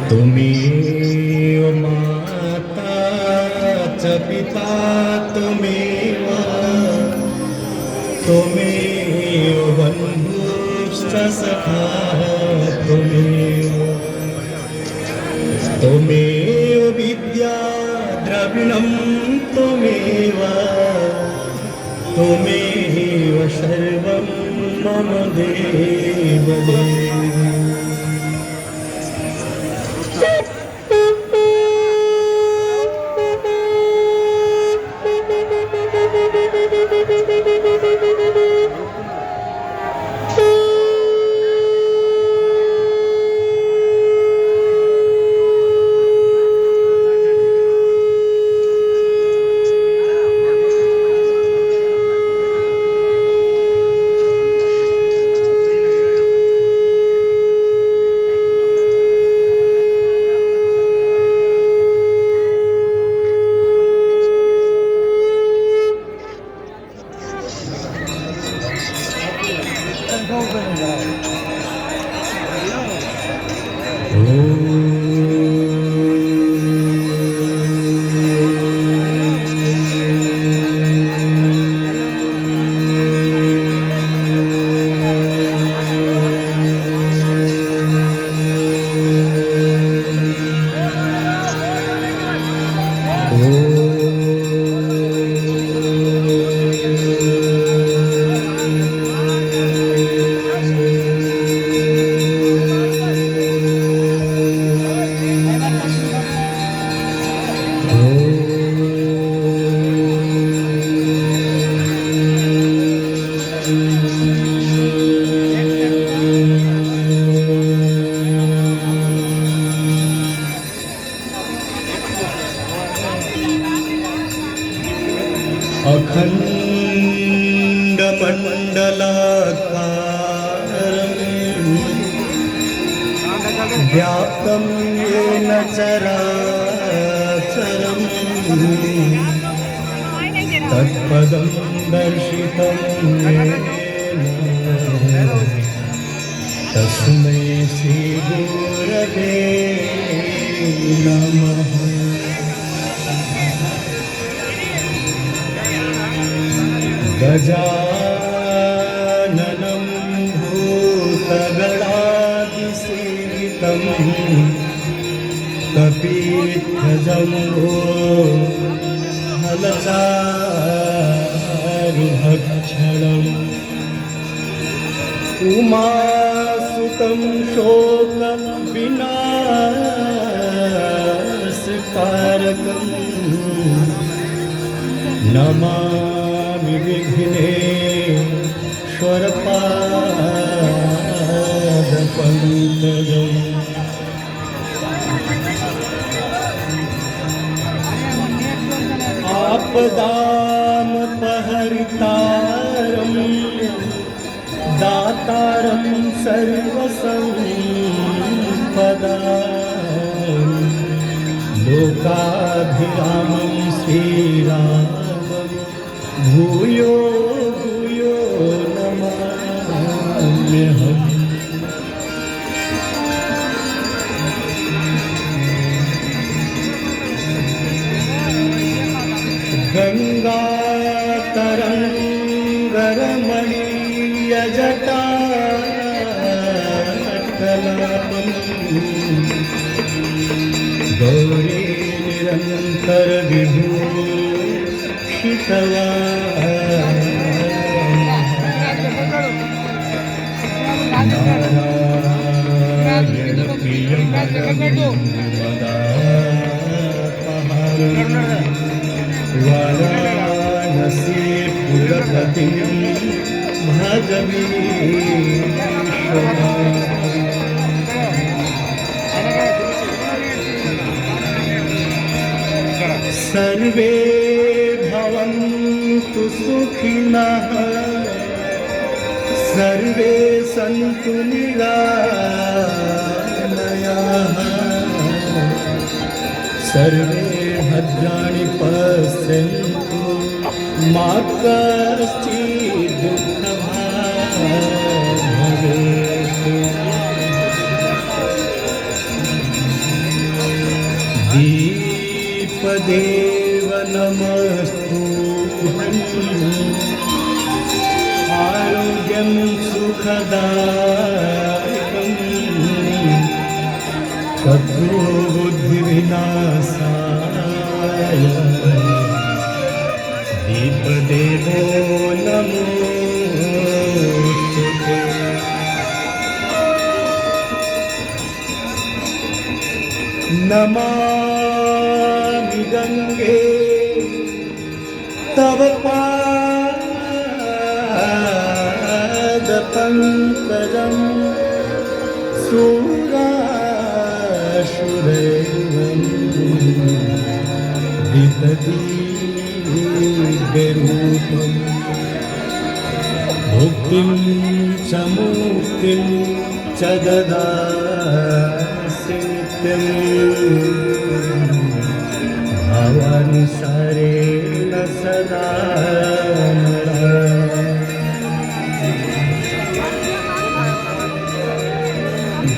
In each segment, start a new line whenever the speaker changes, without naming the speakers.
त्वमेव माता च पिता त्वमेव त्वमेव बन्धुश्च सखा त्वमेव त्वमेव विद्या द्रविणं त्वमेव त्वमेव सर्वं मम देवदेव अखण्डमण्डलाकारं व्याप्तं येन चराचरं तत्पदं दर्शितं येन तस्मै श्रीगुरवे नमः। गजाननं भूतगणादिसेवितं कपिध्वजम्बो फलचारुभक्षणम् उमासुतं शोकविनाशकारकं नमामि विघ्नेश्वरपादपङ्कजम्। आपदामपहर्तारं दातारं सर्वसम्पदां लोकाभिरामं श्रीरामं भूयो भूयो नमाम्यहम्। गङ्गातरङ्गरमणीयजटाकलापं गौरी निरन्तरविभूषितवा नारायणप्रियं वाराणसीपुरपतिं भजमीश्वरा। सर्वे भवन्तु सुखिनः सर्वे सन्तु निरामयाः सर्वे भद्राणि पश्यन्तु मा कश्चित् दुःखभाग् भवेत्। दीपदेव नमस्तुभ्यं आरोग्यं सुखदायकं शत्रु बुद्धिविनाशाय दीपदेवो नमोस्तुते। नमामि गंगे तव पादपङ्कजं सुरासुरैर्वन्दितदिव्यरूपं मुक्तिं च मुक्तिं च ददासि भावानुसारेण सदा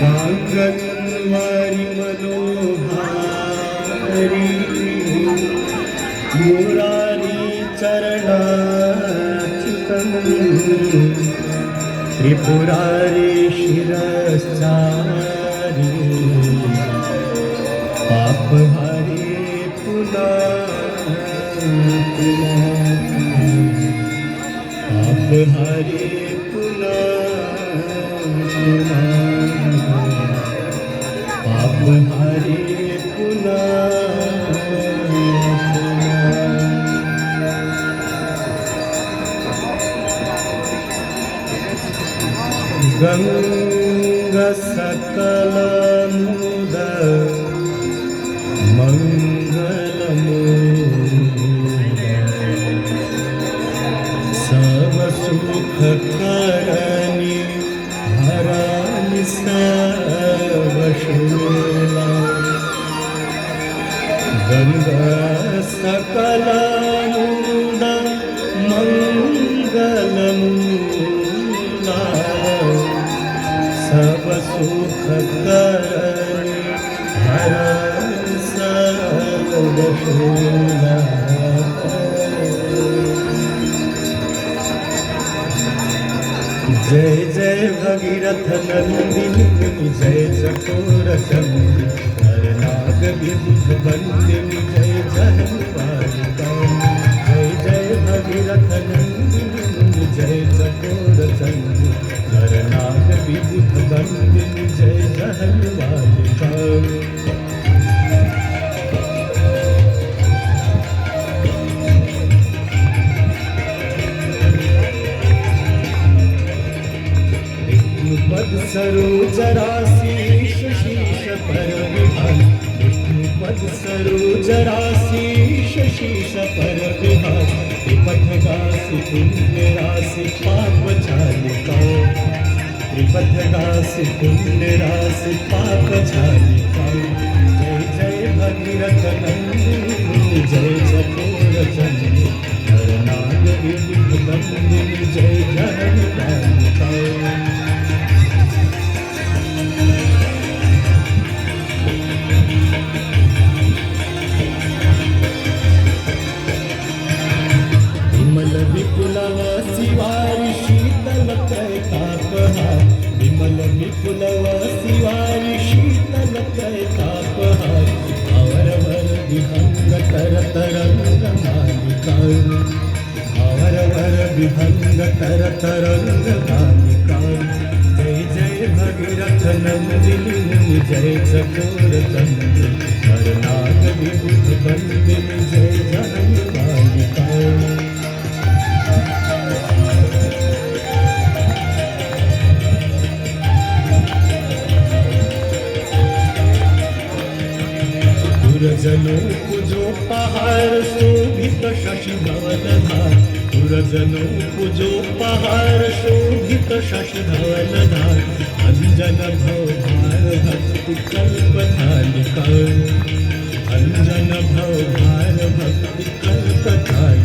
गाङ्गन्वारि मनोहारी मुरारी चरणाच्युतं त्रिपुरारी शिरश्चारी पापहारी पुनः पापहारी पुनः पापहारी गंगा सकलमुद सब सुख करनी हरानी सब शूला गंगा सकलमुद मंगलमूला सब सुख करनी हरानी सब शूला। जय जय भगीरथ नंदिनी जय चकोर चंदी नरनाग विबुध बंदिनी जय जहन्मालिका। जय जय भगीरथ नंदिनी जय चकोर चंदी नरनाग विबुध बंदिनी जय जहन्मालिका। पद सरोज राशि शीश पर विहार विष्णुपद सरोज राशि शीश पर विहार त्रिपथ गासी पुण्य राशि पाप छालिका। त्रिपथ गासी पुण्य राशि पाप छालिका। जय जय भगीरथ नंदिनी जय चकोर चंदी नरनाग विबुध बंदिनी जय जहन्मालिका। विपुलव शिवारि शीतल तापहार विमल विपुलव शिवारि शीतल तापहार अवरवर विहंग कर तरंग मालिका। अवरवर विहंग कर तरंग मालिका। जय जय भगीरथ नंदिनी जय चकोर चंदी नरनाग विबुध बंदिनी जय जहन्मालिका। सुरजनो पूजो पहाड़ शोभित शशि धवलधार। सुरजनो पूजो पहाड़ शोभित शशि धवलधार। अंजन भवभार भक्ति कल्पतालिका। अंजन भवभार भक्ति कल्पतालिका।